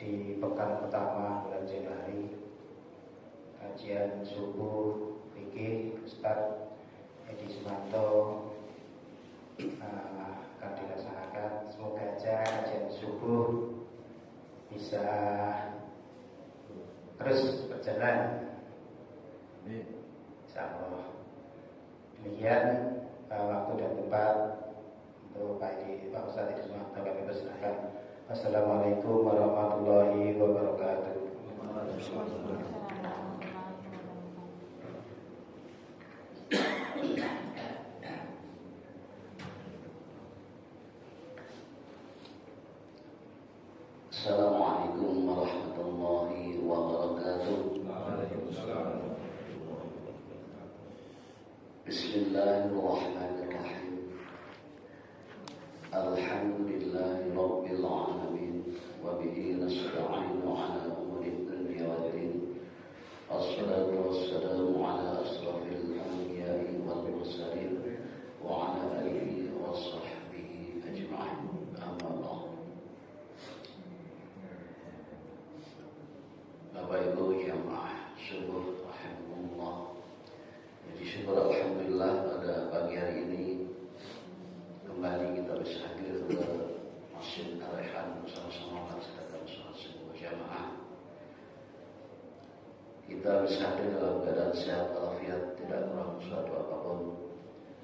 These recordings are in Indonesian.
di pekan pertama bulan Januari, kajian subuh fikih Ustaz Edi Sumanto akan dilaksanakan. Semoga aja kajian subuh bisa terus berjalan. Insyaallah. Demikian waktu dan tempat untuk Pak Ustaz Edi Sumanto kami persilakan. Assalamualaikum warahmatullahi wabarakatuh. Assalamualaikum warahmatullahi wabarakatuh. Bismillahirrahmanirrahim. Alhamdulillahi rabbil alamin wa bihi nasta'inu ala umuri dunya waddin. Assalatu wassalamu ala asrafil anbiya'i wal mursalin wa ala alihi wa sahbihi ajma'in. Amma ba'd. Bapak Ibu jamaah subuh rahimahullah. Jadi syukur alhamdulillah pada pagi hari ini kembali kita bisa hadir ke Masjid Ar-Rayhan bersama-sama melaksanakan sholat subuh jamaah. Kita bisa hadir dalam keadaan sehat walafiat, tidak kurang suatu apapun.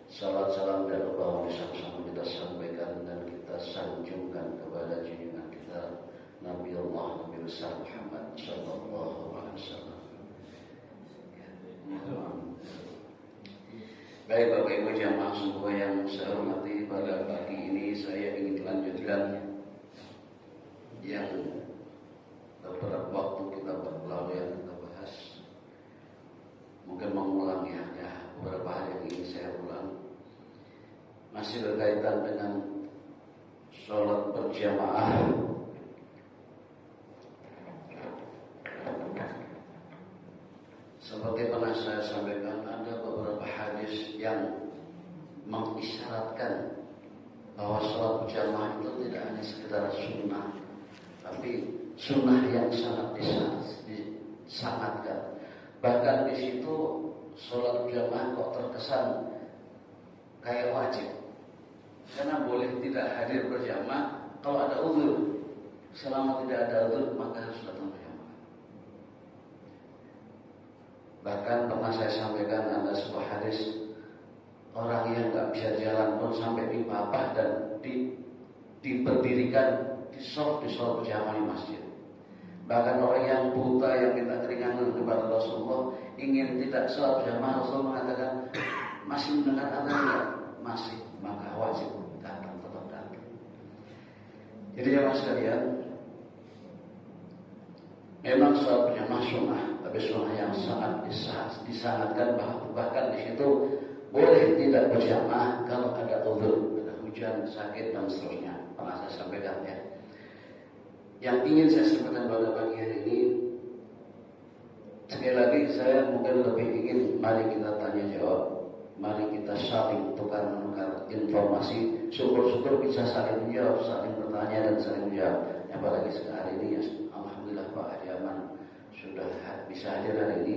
Salat salam dan doa bersama-sama kita sampaikan dan kita sanjungkan kepada junjungan kita Nabi Allah Nabi besar Muhammad sallallahu alaihi wasallam. Baik Bapak Ibu jamaah semua yang saya hormati, pada pagi ini saya ingin melanjutkan yang beberapa waktu kita lalu yang kita bahas. Mungkin mengulang ya beberapa hal yang ingin saya ulang. Masih berkaitan dengan sholat berjamaah. Seperti pernah saya sampaikan, ada beberapa hadis yang mengisyaratkan bahwa sholat berjamaah itu tidak hanya sekedar sunnah, tapi sunnah yang sangat disangatkan. Bahkan di situ sholat berjamaah kok terkesan kayak wajib, karena boleh tidak hadir berjamaah kalau ada uzur. Selama tidak ada uzur maka harus datang berjamaah. Bahkan pernah saya sampaikan ada sebuah hadis, orang yang nggak bisa jalan pun sampai dipapah dan diberdirikan di sholat berjamaah di masjid. Bahkan orang yang buta yang minta keringanan kepada Rasulullah ingin tidak sholat berjamaah, Rasul mengatakan masih mendengar azan enggak? Masih, maka wajib datang, tetap datang. Jadi jamaah sekalian, memang sholat berjamaah sunnah, tapi sunnah yang sangat disangatkan, bahkan di situ boleh tidak berjamaah kalau ada uzur, ada hujan, sakit dan seterusnya. Pernah saya sampaikan ya. Yang ingin saya sampaikan pada pagi hari ini, sekali lagi saya mungkin lebih ingin mari kita tanya jawab, mari kita saling tukar-menukar informasi, syukur-syukur bisa saling menjawab, saling bertanya dan saling menjawab. Apalagi sekarang ini ya, alhamdulillah Pak Adiaman sudah bisa hadir hari ini,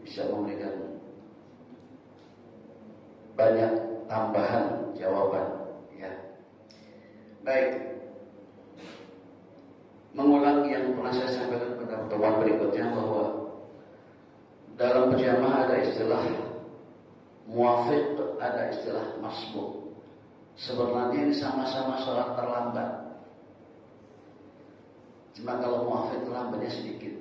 bisa memberikan banyak tambahan jawaban ya. Baik, mengulang yang pernah saya sampaikan pada pertemuan berikutnya, bahwa dalam berjamaah ada istilah muwafiq, ada istilah masbuk. Sebenarnya ini sama-sama sholat terlambat, cuma kalau muwafiq terlambatnya sedikit.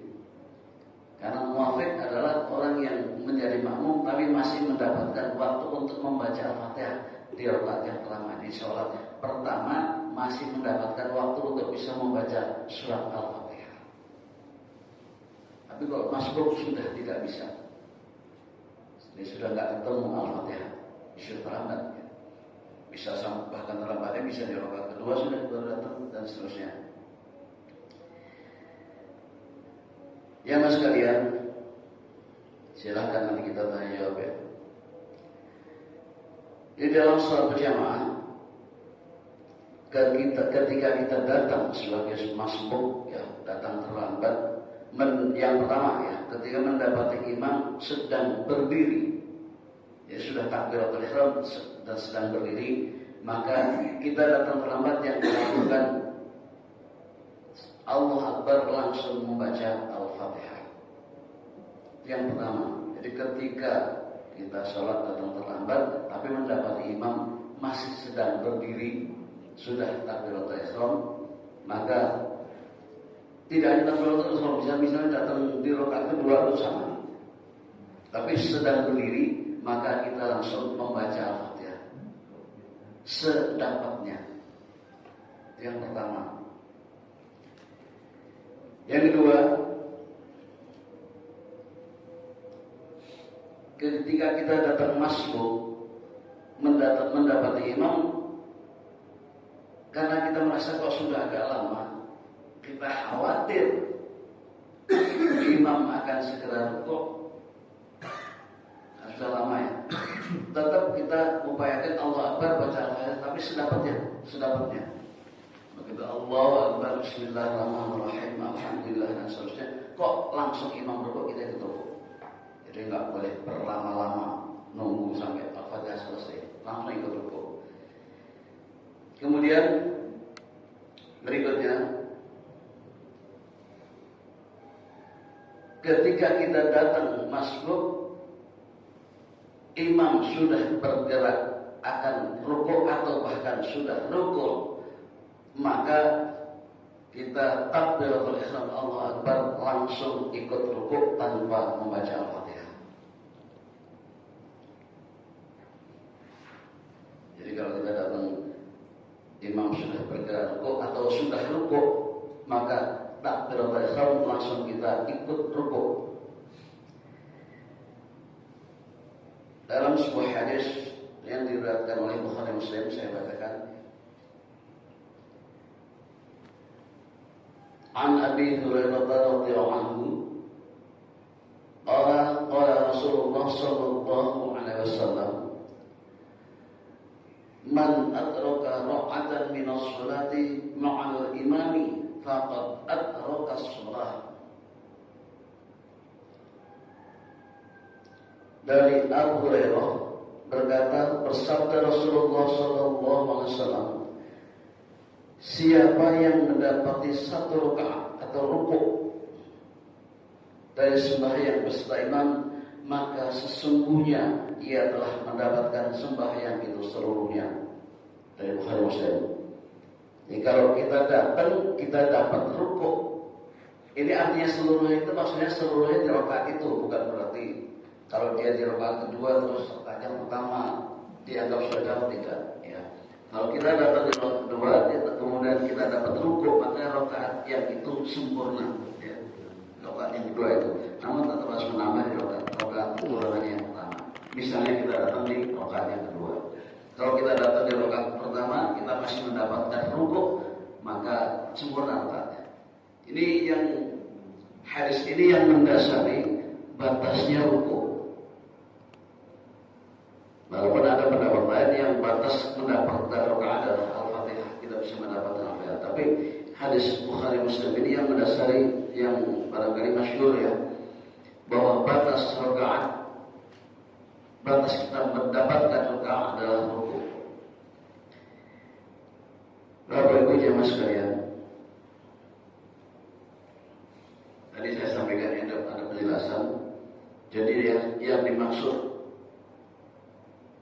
Karena muwafiq adalah orang yang menjadi makmum tapi masih mendapatkan waktu untuk membaca Al-Fatihah di rakaat yang pertama, di sholat pertama masih mendapatkan waktu untuk bisa membaca surat Al-Fatihah. Tapi kalau masbuk sudah tidak bisa, dia sudah nggak ketemu Al-Fatihah, bisa terlambat ya. Bisa bahkan terlambatnya bisa di rakaat kedua sudah baru datang dan seterusnya. Ya mas sekalian, silahkan nanti kita tanya jawab ya. Di dalam sholat berjamaah, ketika kita datang sebagai masbuk ya, datang terlambat. Yang pertama ya, ketika mendapati imam sedang berdiri, ya sudah takbiratul ihram dan sedang berdiri, maka kita datang terlambat, yang dilakukan Allah Akbar langsung membaca Al-Fatihah. Yang pertama, jadi ketika kita sholat datang terlambat, tapi mendapati imam masih sedang berdiri, sudah takbiratul ihram, maka tidak hanya takbiratul ihram, misalnya datang di rakaat kedua itu sama, tapi sedang berdiri, maka kita langsung membaca Al-Fatihah sedapatnya. Yang pertama. Yang kedua, ketika kita datang masbuk mendapati imam, karena kita merasa kok sudah agak lama, kita khawatir imam akan segera rukuk. Nah, sudah lama ya. Tetap kita upayakan Allah Akbar baca Al-Fatihah, tapi sedapatnya. Begitu Allahu Akbar, Bismillahirrahmanirrahim, Alhamdulillah dan seterusnya, kok langsung imam rukuk, kita ikut rukuk. Jadi nggak boleh berlama-lama nunggu sampai Al-Fatihah selesai, langsung ikut rukuk. Kemudian berikutnya, ketika kita datang masbuk, imam sudah bergerak akan rukuk atau bahkan sudah rukuk, maka kita takbiratul ihram Allah Akbar langsung ikut rukuk tanpa membaca Al-Fatihah. Jadi kalau kita datang imam sudah bergerak rukuk atau sudah rukuk, maka takbiratul ihram langsung kita ikut rukuk. Dalam sebuah hadis yang diriwayatkan oleh Bukhari Muslim, saya bacakan. An Abi Hurairah radhiyallahu anhu, qala Rasulullah sallallahu alaihi wasallam, man adraka ra'atan min as-salati ma'al imami faqad adraka as-salah. Dari Abu Hurairah berkata, bersabda Rasulullah sallallahu alaihi wasallam, siapa yang mendapati satu rakaat atau rukuk dari sembahyang beserta imam, maka sesungguhnya ia telah mendapatkan sembahyang itu seluruhnya. Dari Bukhari Muslim. Jadi kalau kita datang, kita dapat rukuk. Ini artinya seluruhnya itu, maksudnya seluruhnya di rakaat itu, bukan berarti kalau dia di rakaat kedua terus rakaat yang pertama dianggap sudah tidak. Ya. Kalau kita dapat di rakaat kedua, kemudian kita dapat rukuk, maka rakaat yang itu sempurna. Ya. Rakaat yang kedua itu. Namun tetap harus menambah di rakaat yang pertama. Misalnya kita datang di rakaat yang kedua. Kalau kita datang di rakaat pertama, kita masih mendapatkan rukuk, maka sempurna rakaatnya. Ini yang hadis ini yang mendasari batasnya rukuk. Walaupun ada pendapat lain yang batas mendapatkan rakaat adalah Al-Fatihah, kita bisa mendapatkan Al-Fatihah. Tapi hadis Bukhari Muslim ini yang mendasari, yang barangkali masyhur ya, bahwa batas rakaat, batas kita mendapatkan rakaat adalah rukuk. Bapak Ibu jemaah sekalian, tadi saya sampaikan ada penjelasan. Jadi yang dimaksud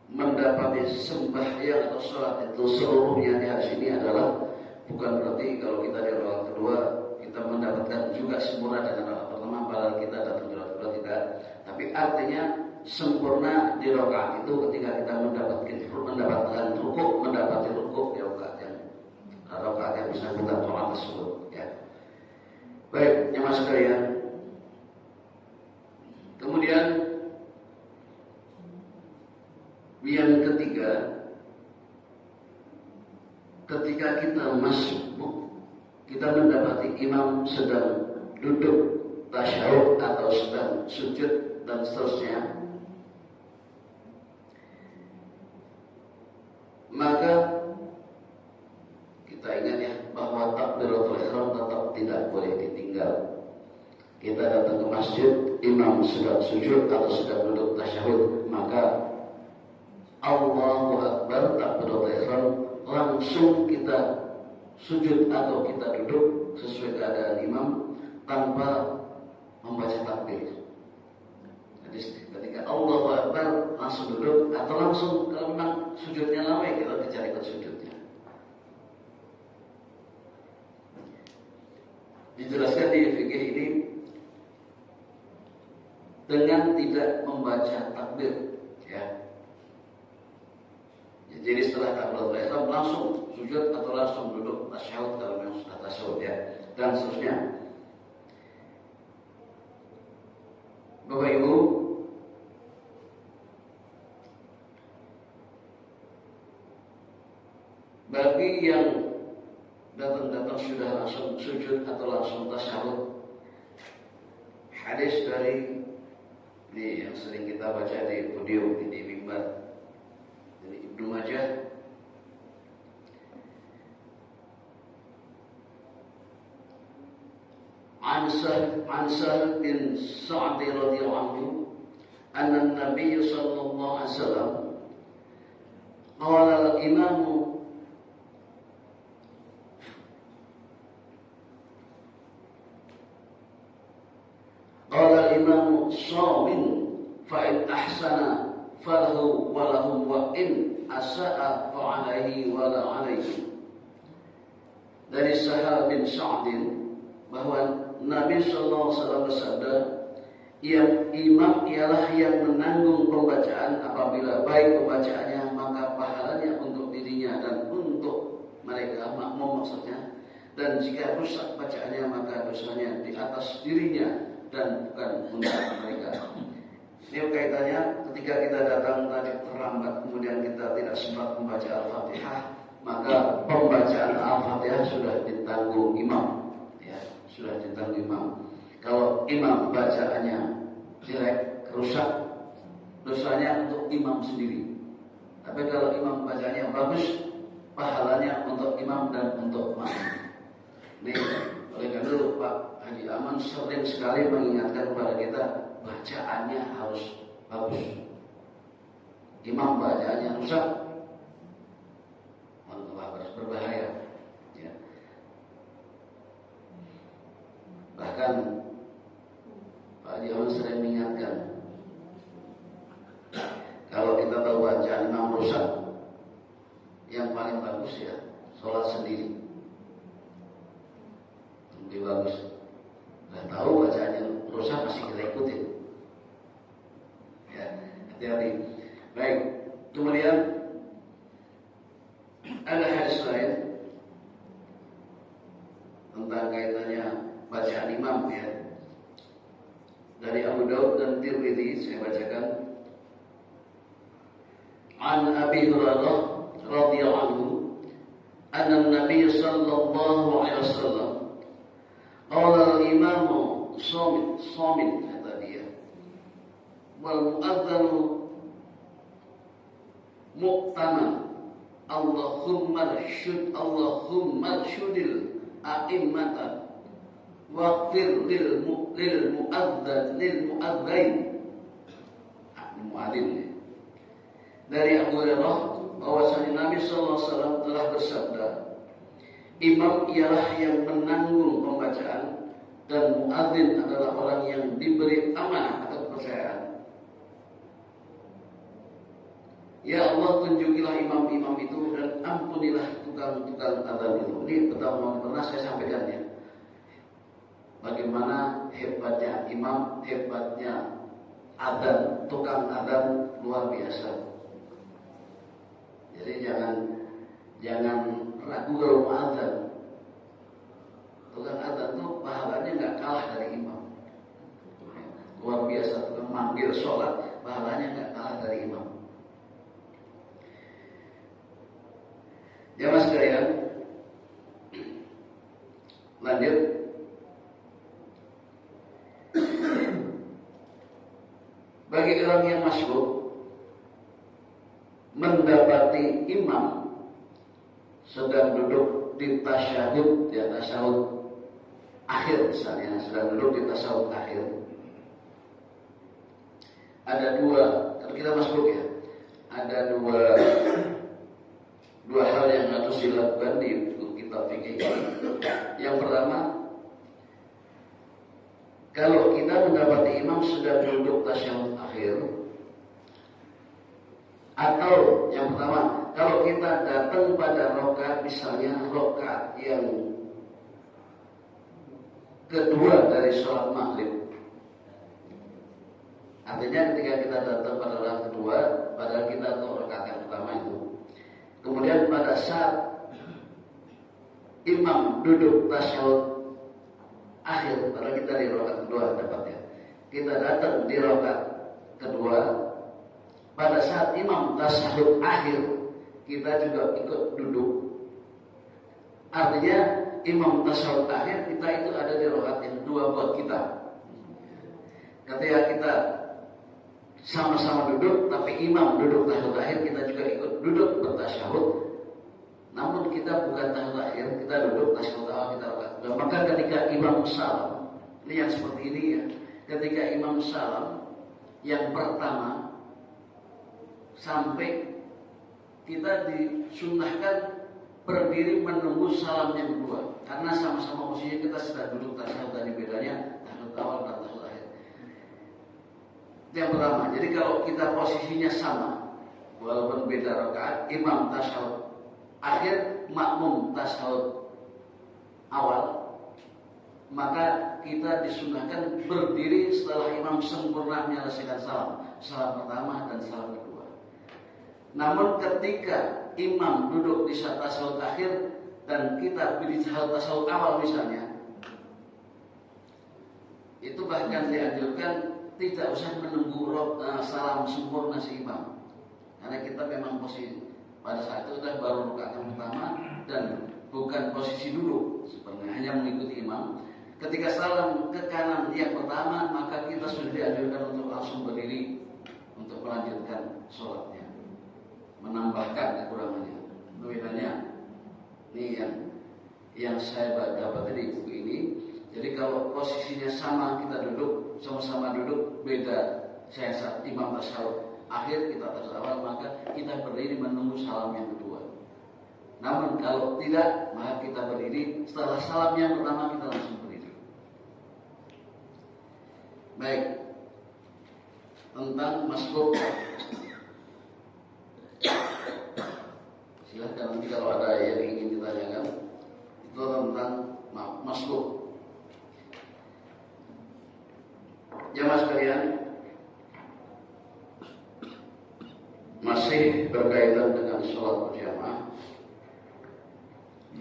mendapati sembahyang atau sholat itu seluruhnya di hadis ini adalah bukan berarti kalau kita di rakaat kedua kita mendapatkan juga sempurna dengan rakaat pertama, padahal kita datang di rakaat kedua tidak. Tapi artinya sempurna di rakaat itu ketika kita mendapatkan rukuk, mendapati rukuk di rakaat yang bersangkutan sholat tersebut. Ya. Baik, jemaah sekalian. Kemudian yang ketiga, ketika kita masbuk, kita mendapati imam sedang duduk tasyahud atau sedang sujud dan seterusnya, maka kita ingat ya bahwa takbiratul ihram tetap tidak boleh ditinggal. Kita datang ke masjid, imam sedang sujud atau sedang duduk tasyahud, maka Allahu Akbar takbiratul ihram, langsung kita sujud atau kita duduk sesuai keadaan imam tanpa membaca takbir. Jadi ketika Allahu Akbar langsung duduk atau langsung, kalau memang sujudnya lama ya kita kejar ikut sujudnya. Dijelaskan di fikih ini dengan tidak membaca takbir, ya. Jadi setelah takbiratul ihram langsung sujud atau langsung duduk tasyahud kalau memang sudah tasyahud, ya, dan seterusnya. Bapak Ibu, bagi yang datang sudah langsung sujud atau langsung tasyahud, hadis dari ini yang sering kita baca di video di mimbar dari Ibnu Majah, an Sahl bin Sa'd radhiyallahu anhu anna an-nabiy sallallahu alaihi wasallam qala al-imam shamin fa in ahsana falahu wa lahum wa in asa'a fa alaihi wa la alaihi. Dari Sahl bin Sa'd bahwa Nabi sallallahu alaihi wasallam bersabda, yang imam ialah yang menanggung pembacaan, apabila baik pembacaannya maka pahalanya untuk dirinya dan untuk mereka makmum maksudnya, dan jika rusak bacaannya maka dosanya di atas dirinya dan bukan untuk mereka. Ini kaitannya ketika kita datang tadi terlambat kemudian kita tidak sempat membaca Al-Fatihah, maka pembacaan Al-Fatihah sudah ditanggung imam, ya, sudah ditanggung imam. Kalau imam bacaannya jelek, rusak, dosanya untuk imam sendiri. Tapi kalau imam bacanya bagus, pahalanya untuk imam dan untuk makmum. Ini oleh karena itu Pak Haji Aman sering sekali mengingatkan kepada kita, bacaannya harus bagus. Imam bacaannya rusak, harus berbahaya, ya. Bahkan Pak Haji Aman sering mengingatkan, kalau kita tahu bacaan imam rusak, yang paling bagus ya sholat sendiri, lebih bagus. Dan tahu bacaannya rusak masih kita ikutin, ya, hati-hati. Baik, kemudian ada hadis lain tentang kaitannya bacaan imam, ya, dari Abu Daud dan Tirmidzi. Saya bacakan. An Abi Hurairah radhiyallahu anhu anna Nabi sallallahu alaihi wasallam qala al-imamu shamin kata dia, wal mu'adzanu mu'taman, Allahumma rsyudil a'immatan waqfir lil mu'adzin. Dari Abu Hurairah bahwasanya Nabi sallallahu alaihi wasallam telah bersabda, imam ialah yang menanggung pembacaan dan muadzin adalah orang yang diberi amanah atau kepercayaan. Ya Allah, tunjukilah imam-imam itu dan ampunilah tukang-tukang adzan itu. Ini pertama pernah saya sampaikan, ya, bagaimana hebatnya imam, hebatnya adzan, tukang adzan luar biasa. Jadi jangan ragu kalau mau adzan. Tukang adzan itu pahalanya nggak kalah dari imam. Luar biasa, tukang manggil sholat pahalanya nggak kalah dari imam. Jamaah sekalian, lanjut. Bagi orang yang masyhur mendapati imam sedang duduk di tasyahud, ya tasyahud akhir misalnya, sedang duduk di tasyahud akhir. Ada dua, kalau kita masuk ya, ada dua hal yang harus dilakukan di kitab fikih ini. Yang pertama, kalau kita mendapati imam sedang duduk tasyahud akhir, atau yang pertama, kalau kita datang pada rakaat misalnya rakaat yang kedua dari sholat maghrib, artinya ketika kita datang pada rakaat kedua, padahal kita tahu rakaat yang pertama itu, kemudian pada saat imam duduk tasyahud akhir, padahal kita di rakaat kedua dapatnya, kita datang di rakaat kedua, pada saat imam tasyahud akhir kita juga ikut duduk. Artinya imam tasyahud akhir kita itu ada di rakaat yang kedua buat kita. Ketika kita sama-sama duduk, tapi imam duduk tasyahud akhir, kita juga ikut duduk bertasyahud. Namun kita bukan tasyahud akhir, kita duduk tasyahud awal, kita rakaat kedua. Maka ketika imam salam, ini yang seperti ini ya. Ketika imam salam yang pertama, sampai kita disunnahkan berdiri menunggu salam yang kedua, karena sama-sama posisinya kita sedang duduk tasyahud, tadi bedanya tasyahud awal dan tasyahud akhir. Yang pertama, jadi kalau kita posisinya sama, walaupun beda rakaat, imam tasyahud akhir, makmum tasyahud awal, maka kita disunnahkan berdiri setelah imam sempurna menyelesaikan salam pertama dan salam kedua. Namun ketika imam duduk di saat tasyahud akhir dan kita di saat tasyahud awal misalnya, itu bahkan dianjurkan tidak usah menunggu salam sempurna si imam, karena kita memang posisi pada saat itu sudah baru rakaat yang pertama dan bukan posisi duduk, sebenarnya hanya mengikuti imam. Ketika salam ke kanan yang pertama, maka kita sudah dianjurkan untuk langsung berdiri untuk melanjutkan sholatnya, menambahkan kekurangannya. Bedanya ini yang saya dapat dari buku ini. Jadi kalau posisinya sama, kita duduk sama-sama duduk, beda saya saat imam tasyahud akhir, kita tasyahud awal, maka kita berdiri menunggu salam yang kedua. Namun kalau tidak, maka kita berdiri setelah salam yang pertama, kita langsung berdiri. Baik, tentang masbuk, silahkan nanti kalau ada yang ingin ditanyakan itu tentang masbuk. Jamaah sekalian, masih berkaitan dengan sholat berjamaah.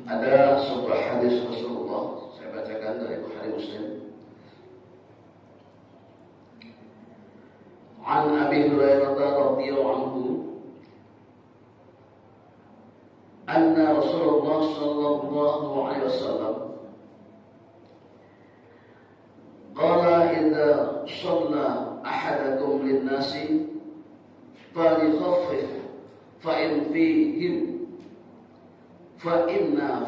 Ada sebuah hadis Rasulullah, saya bacakan dari Bukhari Muslim. An Abi Hurairah radhiyallahu anhu, anna Rasulullah sallallahu alaihi wasallam qala idza shalla ahadakum lin-nasi falyukhaffif fa inna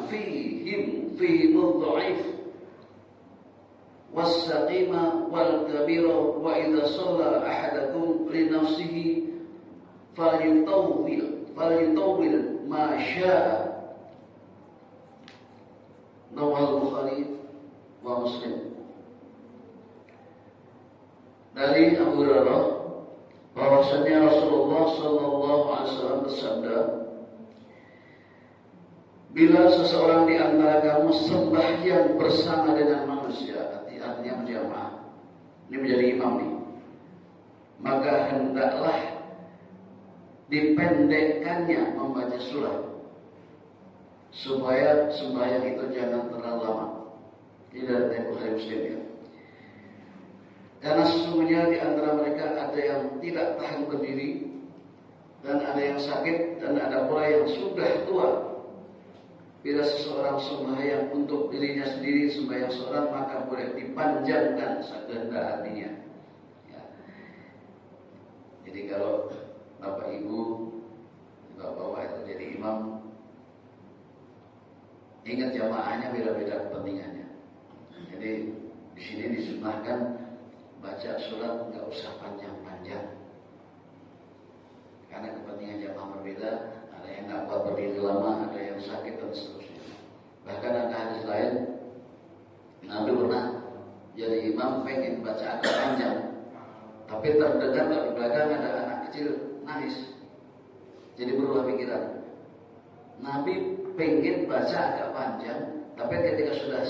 fihim dha'if was-saqima wal-kabira wa idza shalla ahadakum li nafsihi falyutawwil ma syaa. Rawahul Bukhari wa Muslim. Dari Abu Hurairah bahwasanya Rasulullah sallallahu alaihi wasallam bersabda, bila seseorang di antara kamu sembahyang bersama dengan manusia, artinya berjamaah, ini menjadi imam nih, maka hendaklah dipendekkannya membaca surah, supaya sembahyang itu jangan terlalu lama. Ini dari Bukhari Muslim ya. Karena sesungguhnya di antara mereka ada yang tidak tahan berdiri, dan ada yang sakit, dan ada pula yang sudah tua. Bila seseorang sembahyang untuk dirinya sendiri, sembahyang seorang, maka boleh dipanjangkan sekehendak hatinya. Ya. Jadi kalau Bapak Ibu, Bapak-bapak itu jadi imam, Ingat jamaahnya beda-beda kepentingannya. Jadi di sini disunahkan baca surat nggak usah panjang-panjang. Karena kepentingan jamaah berbeda, ada yang nggak kuat berdiri lama, ada yang sakit dan seterusnya. Bahkan ada hadis lain, Nabi pernah jadi imam pengen baca agak panjang, tapi terdengar di belakang ada anak kecil nangis. Jadi berubah pikiran. Nabi pengen baca agak panjang, tapi ketika sudah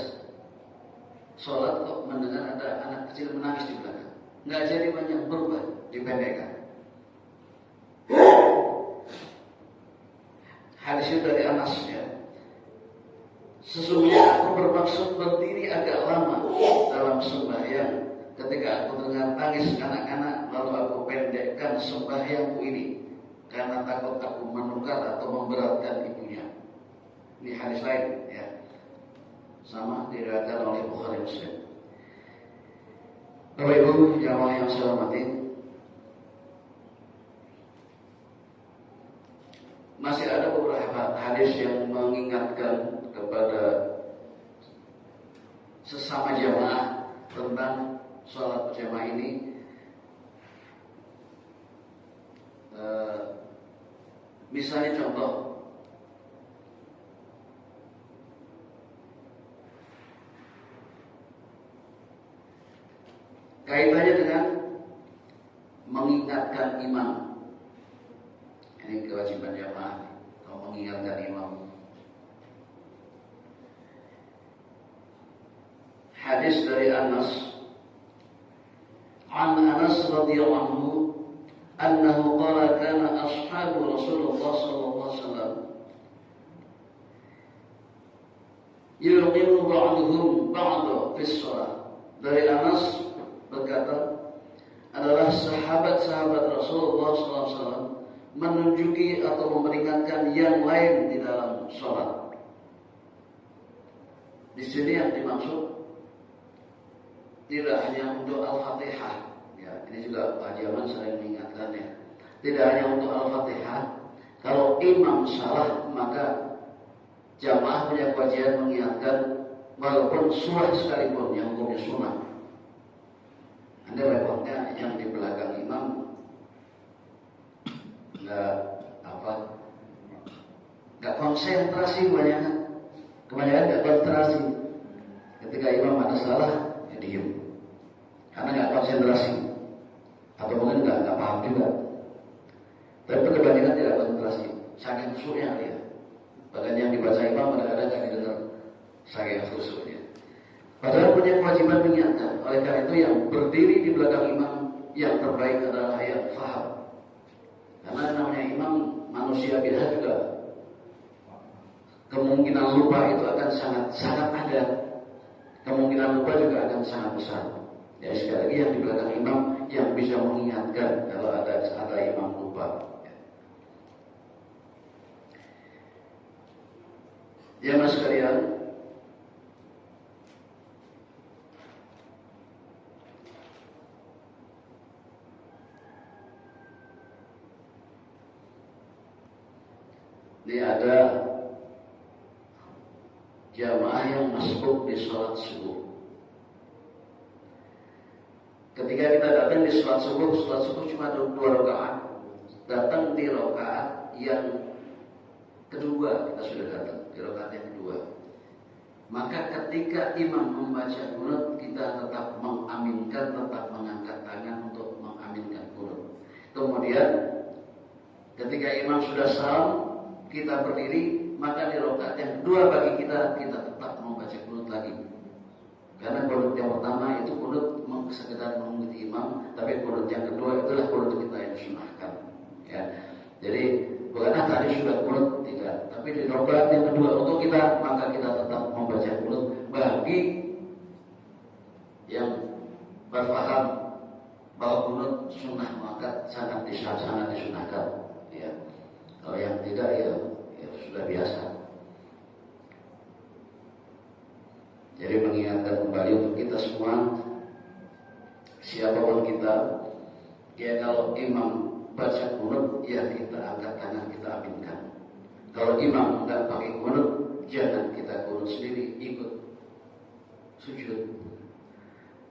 sholat kok mendengar ada anak kecil menangis di belakang. Nggak jadi panjang, berubah, dipendekkan. Hadis itu dari Anas ya. Sesungguhnya aku bermaksud berdiri agak lama dalam sembahyang ketika aku dengar tangis anak-anak, lalu aku pendekkan sembahyangku ini karena takut aku menukar atau memberatkan ibunya. Ini hadis lain ya. Sama diriwayatkan oleh Bukhari Muslim. Bapak Ibu jamaah yang saya hormati, masih ada beberapa hadis yang mengingatkan kepada sesama jamaah tentang sholat berjamaah ini. Misalnya contoh, kaitannya dengan mengingatkan imam. Ini kewajiban jamaah kalau mengingatkan imam. Hadis dari Anas, an Anas radhiyallahu anhu, annahu qala kana ashabu Rasulullah sallallahu alaihi wasallam yuqimu ba'duhum ba'da fi shalah. Dari Anas berkata, adalah sahabat-sahabat Rasulullah sallallahu alaihi wasallam menunjuki atau memperingatkan yang lain di dalam sholat. Di sini yang dimaksud tidak hanya untuk Al-Fatihah, ya, ini juga Pak Jaman sering mengingatkannya. Tidak hanya untuk Al-Fatihah. Kalau imam salah, maka jamaah punya kewajiban mengingatkan, walaupun surah sekalipun yang hukumnya sunnah. Anda repotnya yang di belakang imam nggak konsentrasi, kebanyakan nggak konsentrasi. Ketika imam ada salah, ya diem, karena nggak konsentrasi, atau mungkin nggak paham juga. Tapi kebanyakan tidak konsentrasi, saking khusyuknya dia. Bahkan yang dibaca imam kadang-kadang nggak didengar, saking khusyuknya. Padahal punya kewajiban mengingatkan. Oleh karena itu yang berdiri di belakang imam yang terbaik adalah yang faham. Karena namanya imam manusia biasa juga, kemungkinan lupa itu akan sangat ada. Kemungkinan lupa juga akan sangat besar. Ya sekali lagi yang di belakang imam yang bisa mengingatkan kalau ada imam lupa. Ya mas sekalian, ini ada jamaah yang masbuk di sholat subuh. Ketika kita datang di sholat subuh cuma 2 rakaat. Datang di rakaat yang kedua, kita sudah datang di rakaat yang kedua. Maka ketika imam membaca qunut, kita tetap mengaminkan, tetap mengangkat tangan untuk mengaminkan qunut. Kemudian ketika imam sudah salam, kita berdiri, maka di rakaat yang kedua bagi kita tetap membaca qunut lagi. Karena qunut yang pertama itu qunut sekedar mengikuti imam, tapi qunut yang kedua itulah qunut kita yang disunahkan. Ya. Jadi bukanlah tadi sudah qunut, tidak, tapi di rakaat yang kedua untuk kita, maka kita tetap membaca qunut. Bagi yang berpaham bahwa qunut sunnah, maka sangat disunahkan. Ya. Kalau yang tidak ya sudah biasa. Jadi mengingatkan kembali untuk kita semua, siapapun kita, ya kalau imam baca qunut, ya kita angkat tangan, kita aminkan. Kalau imam tidak pakai qunut, jangan kita kunut sendiri, ikut sujud.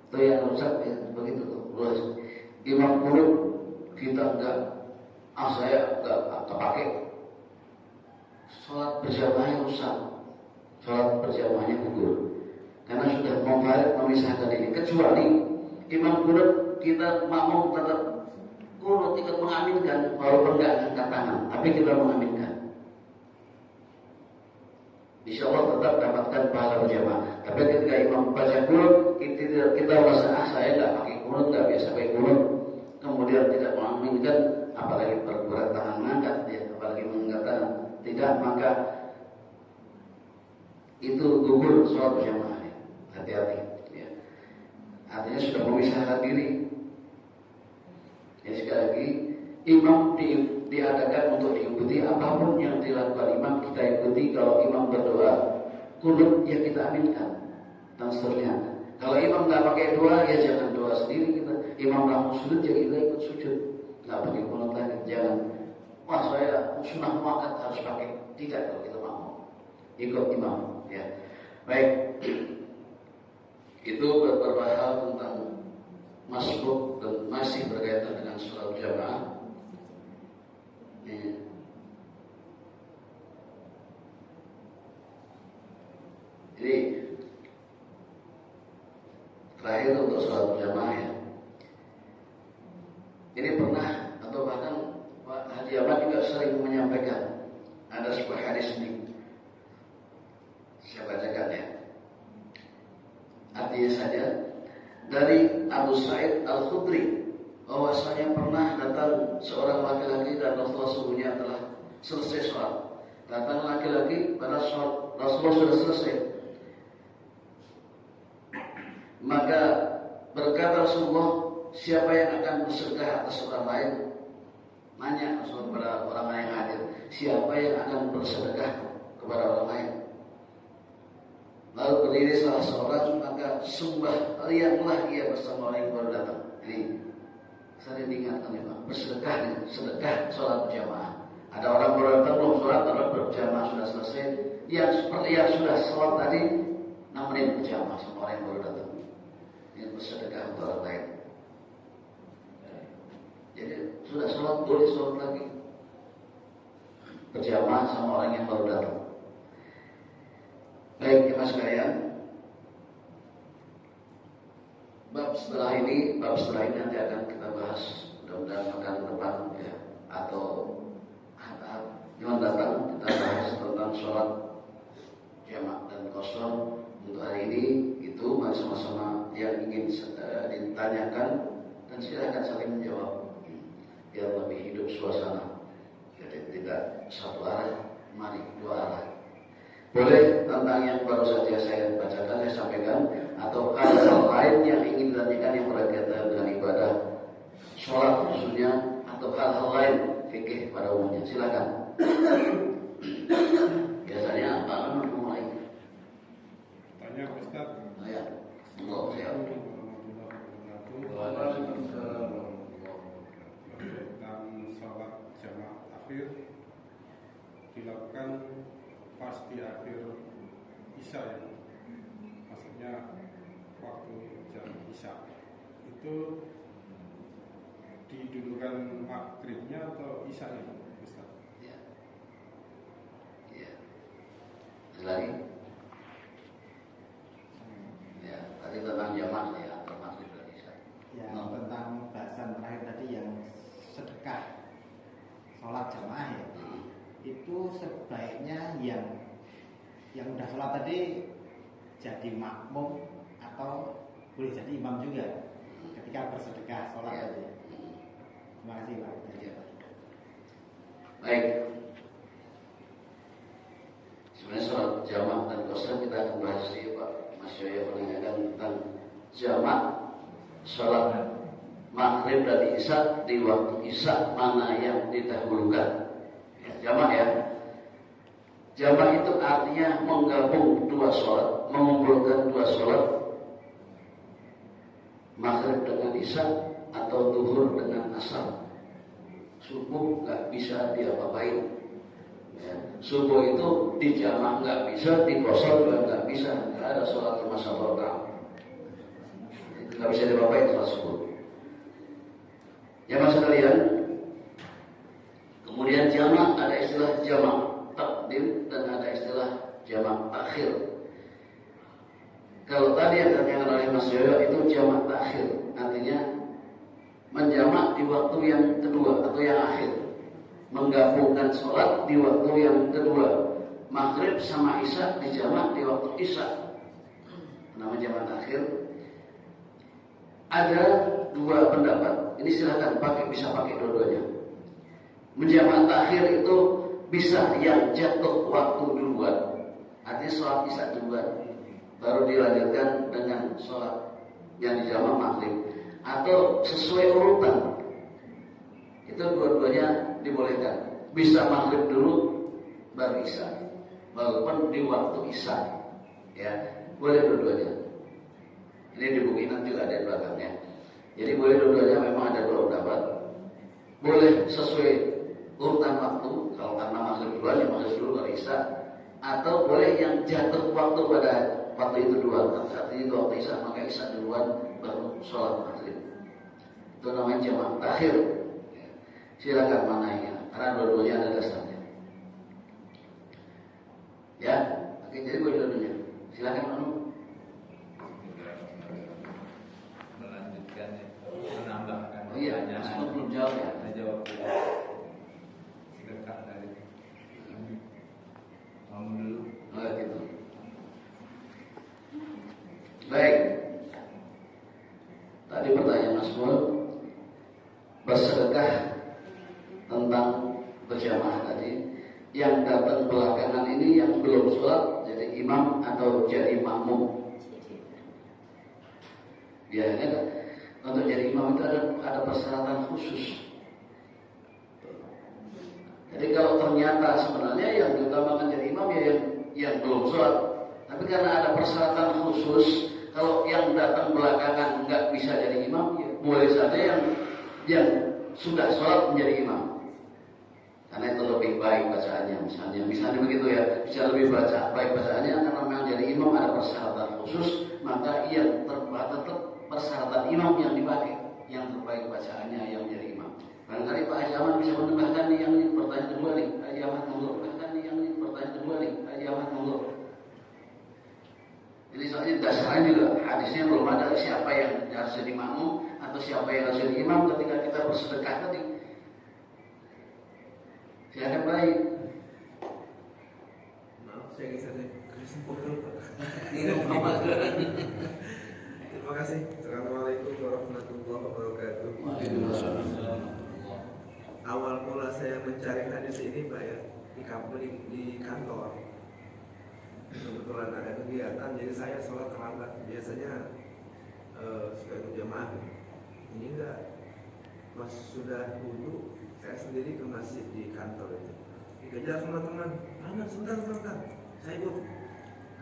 Itu yang rusak ya, begitu tuh. Imam kunut kita enggak, saya enggak kepake. Sholat berjamaahnya rusak, sholat berjamaahnya gugur, karena sudah memisahkan ini. Kecuali imam kunut kita makmum tetap kunut ikut mengaminkan, walaupun enggak angkat tangan, tapi kita mengaminkan. Insya Allah tetap dapatkan pahala berjamaah. Tapi ketika imam baca kunut, kita merasa saya nggak pakai kunut, nggak biasa pakai kunut, kemudian tidak mengaminkan, apalagi bergerak tangan mengangkat, ya, apalagi mengangkat tangan, tidak, maka itu gugur sholat berjamaah. Hati-hati. Ya. Artinya sudah memisahkan diri. Ya, sekali lagi, imam diadakan untuk diikuti, apapun yang dilakukan imam kita ikuti. Kalau imam berdoa kunut, ya kita aminkan dan seterusnya. Kalau imam nggak pakai doa, ya jangan doa sendiri kita. Imam langsung sujud, ya kita ikut sujud. Nggak pakai kunut lagi, jangan. Wah, saya sunnah muakkad harus pakai. Tidak, kalau kita mau ikut imam. Ya, baik. Itu beberapa hal tentang masbuk dan masih berkaitan dengan sholat jamaah. Jadi terakhir untuk sholat berjamaah ya. Ini pernah atau bahkan Pak Haji Ahmad juga sering menyampaikan ada sebuah hadis ini. Saya bacakan ya. Artinya saja dari Abu Sa'id Al-Khudri, bahwasanya pernah datang seorang laki-laki dan Rasulullah sesungguhnya telah selesai sholat. Datang laki-laki pada sholat, Rasulullah sudah selesai. Maka berkata Rasulullah, siapa yang akan bersedekah atas orang lain? Nanya Rasulullah kepada orang lain yang hadir, siapa yang akan bersedekah kepada orang lain? Lalu berdiri salah seorang, maka sembahyanglah ia bersama orang yang baru datang. Ini sering diingatkan ya Pak, bersedekah, sedekah sholat berjamaah. Ada orang baru datang belum sholat, orang berjamaah sudah selesai. Yang seperti yang sudah sholat tadi, nemenin berjamaah sama orang yang baru datang. Ini bersedekah untuk orang lain. Jadi sudah sholat, boleh sholat lagi, berjamaah sama orang yang baru datang. Baik, Mas sekalian, bab setelah ini nanti akan kita bahas, mudah-mudahan akan depan ya, atau yang datang kita bahas tentang sholat jamak dan qashar. Untuk hari ini itu mari sama-sama yang ingin ditanyakan dan silakan saling menjawab biar lebih hidup suasana. Jadi tidak satu arah, mari dua arah. Boleh tentang yang baru saja saya bacakan, saya sampaikan, atau hal-hal lain yang ingin ditanyakan yang berkaitan dengan ibadah sholat khususnya, atau hal-hal lain fikih pada umumnya, silakan. Biasanya apa namanya mulai? Tanya Ustaz. Ya, Allah siap. Tentang sholat jamaah akhir dilakukan pas di akhir isya ya, maksudnya waktu jam isya itu didulukan maghribnya atau isyanya Ustaz? Ya, ya. Lagi? Ya, tadi tentang jamaah ya, termasuk dari isya. Ya, tentang bahasan terakhir tadi yang sedekah sholat jamaah ya. Itu sebaiknya yang udah sholat tadi jadi makmum atau boleh jadi imam juga ketika bersedekah sholat Ya. tadi. Terima kasih Pak. Ya. Baik. Sebenarnya sholat jamak dan qashar kita akan bahas di Pak Mas Yoyo menanyakan tentang jamak sholat maghrib dan isya di waktu isya mana yang didahulukan. Jamak ya. Jamak itu artinya menggabung dua sholat, mengumpulkan dua sholat, maghrib dengan isya atau zuhur dengan asar. Subuh nggak bisa diapa-apain, Ya. Subuh itu di jamak nggak bisa, di kosor juga nggak bisa. Nggak ada sholat 5 rakaat. Itu nggak bisa dibapain sholat subuh. Ya mas sekalian, kemudian jamak ada istilah jamak takdim dan ada istilah jamak takhir. Kalau tadi yang ditanyakan oleh Mas Yoyo itu jamak takhir, artinya menjamak di waktu yang kedua atau yang akhir, menggabungkan sholat di waktu yang kedua, maghrib sama isya dijamak di waktu isya, namanya jamak takhir. Ada dua pendapat, ini silahkan bisa pakai dua-duanya. Menjamak takhir itu bisa yang jatuh waktu duluan, artinya sholat isya duluan, baru dilanjutkan dengan sholat yang dijamak maghrib, atau sesuai urutan. Itu dua-duanya dibolehkan. Bisa maghrib dulu baru isya, walaupun di waktu isya, ya boleh dua-duanya. Ini di buku Inat juga ada di belakangnya. Jadi boleh dua-duanya, memang ada dua pendapat. Boleh sesuai urutan waktu, kalau karena maghrib duluan ya maghrib dulu baru isya, atau boleh yang jatuh waktu pada waktu itu duluan, artinya itu waktu isya maka isya duluan baru sholat maghrib. Itu namanya jamak takhir. Silakan mana yang karena dua-duanya ada dasarnya. Ya, oke, jadi boleh dua-duanya. Silakan Manu. Melanjutkan, menambahkan. Oh iya, Mas belum jawab ya. Jawab. Dekat dari kamu dulu. Oh gitu. Baik. Tadi pertanyaan Mas Mul, bersedekah tentang berjamaah tadi, yang datang belakangan ini yang belum sholat jadi imam atau jadi makmum. Biasanya untuk jadi imam itu ada persyaratan khusus. Jadi kalau ternyata sebenarnya yang diutamakan jadi imam ya yang belum sholat, tapi karena ada persyaratan khusus, kalau yang datang belakangan nggak bisa jadi imam, ya boleh saja yang sudah sholat menjadi imam. Karena itu lebih baik bacaannya, misalnya begitu ya, bisa lebih baik bacaannya karena memang jadi imam ada persyaratan khusus, maka ia tetap persyaratan imam yang dipakai, yang terbaik bacaannya yang menjadi imam. Barangkali Pak Haji Ahmad bisa menambahkan nih yang ini pertanyaan kedua nih, Haji Ahmad monggo. Bahkan nih yang ini pertanyaan kedua nih, Haji Ahmad monggo. Ini soalnya dasarnya juga hadisnya belum ada siapa yang harus jadi makmum atau siapa yang harus jadi imam ketika kita bersedekah tadi. Silakan baik. Maaf, saya bisa simpulkan Pak. Terima kasih. Assalamualaikum warahmatullahi wabarakatuh. Waalaikumsalam. Awal mula saya mencari hadis ini Pak ya, di kantor. Kebetulan ada kegiatan, jadi saya sholat terlambat. Biasanya suka ikut jamaah. Ini enggak. Pas sudah wudu, saya sendiri ke masjid di kantor itu. Dikejar sama teman. Mana sebentar. Saya ikut.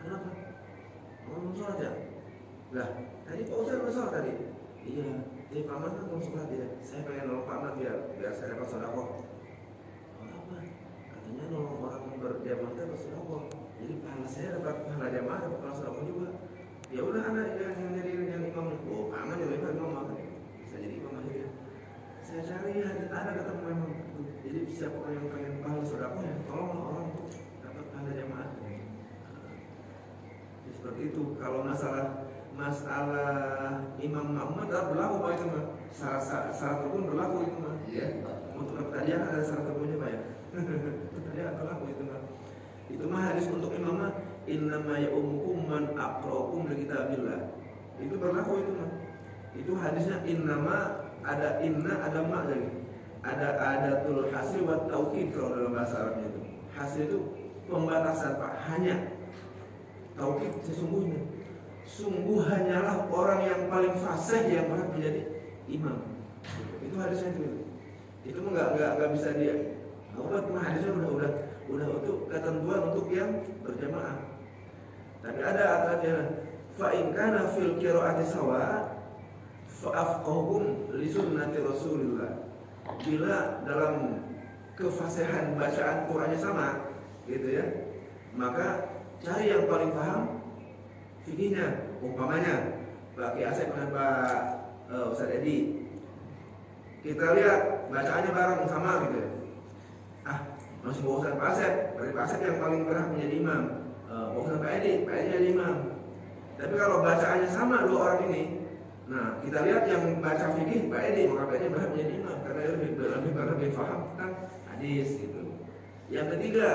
Kenapa? Mau sholat ya? Lah, tadi Pak Ustaz mau sholat tadi. Iya. Jadi paman kan belum sholat ya. Saya pengen nolong paman biar saya dapat sedekah. Apa? Katanya nolong orang berjamaah itu dapat sedekah. Jadi pahala saya dapat pahala jamaah, dapat pahala sedekah juga. Ya udah anak yang jadi yang imam. Oh, paman yang imam makan. Bisa jadi imam akhirnya. Saya cari ada ketemu memang. Jadi siapa yang pengen pahala sedekah ya tolonglah orang itu dapat pahala jamaah. Seperti itu. Kalau masalah imam makmum adalah berlaku Pak itu mah. Syarat rukun berlaku itu mah. Iya. Untuk pertanyaan ada syarat rukunnya Pak ya. Pertanyaan berlaku itu mah. Itu mah hadis untuk imam mah innama ya'umukum man aqra'ukum li kitabillah. Itu berlaku itu mah. Itu hadisnya innama ada inna ada ma lagi. Ada tul hasil wa taukid kalau dalam bahasa Arabnya itu. Hasil itu pembatasan Pak, hanya taukid sesungguhnya. Sungguh hanyalah orang yang paling fasih yang berhak menjadi imam. Itu hadisnya itu. Itu nggak bisa dia. Hadisnya udah untuk ketentuan untuk yang berjamaah. Tapi ada aturannya. Fa in kana fil qiraati sawa fa afqahum li sunnati Rasulillah. Bila dalam kefasihan bacaan Qur'annya sama, gitu ya. Maka cari yang paling paham fikihnya. Umpamanya Pak Ki Asep dengan Pak Ustadz Edi, kita lihat bacaannya bareng sama gitu ya. Masih Pak Ustadz Pak Asep, berarti Pak Asep yang paling berhak menjadi imam. Pak Ustadz Pak Edi jadi imam. Tapi kalau bacaannya sama dua orang ini, nah kita lihat yang baca fikih Pak Edi, maka Pak Edi berhak menjadi imam karena dia lebih paham tentang hadis gitu. Yang ketiga,